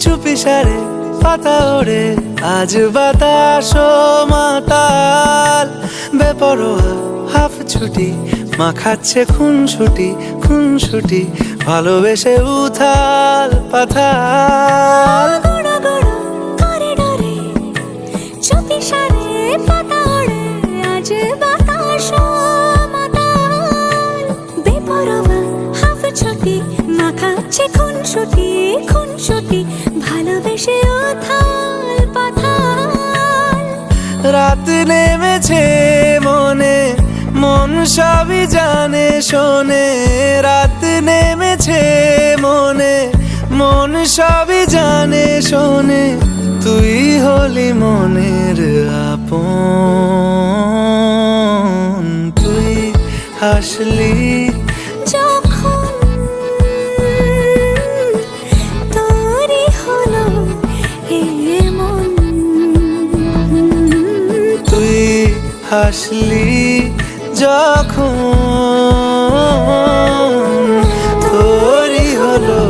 চুপি সারে পাতা ওড়ে, আজ বাতাস মাতাল। বেপরোয়া হাফ ছুটি, মাখাচ্ছে খুনসুটি খুনসুটি, ভালোবেসে উথাল পাথাল। চুপি সারে পাতা ওড়ে, আজ বাতাস মাতাল। বেপরোয়া হাফ ছুটি, মাখাচ্ছে খুনসুটি খুনসুটি, ভালোবেসে উথাল পাথাল। রাত নেমেছে মনে, মন সবই জানে শোনে। রাত নেমেছে মনে, মন সবই জানে শোনে। তুই হলি মনের আপন, তুই হাসলি যখন তোরই হলো এমন। তুই হাসলি যখন তোরই হলো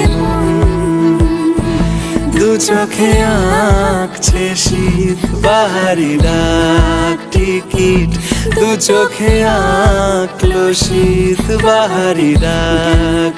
এমন। দু চোখে আঁকছে শীত বাহারি ডাক টিকিট, দু চোখে আঁকলো শীত বাহারি ডাক।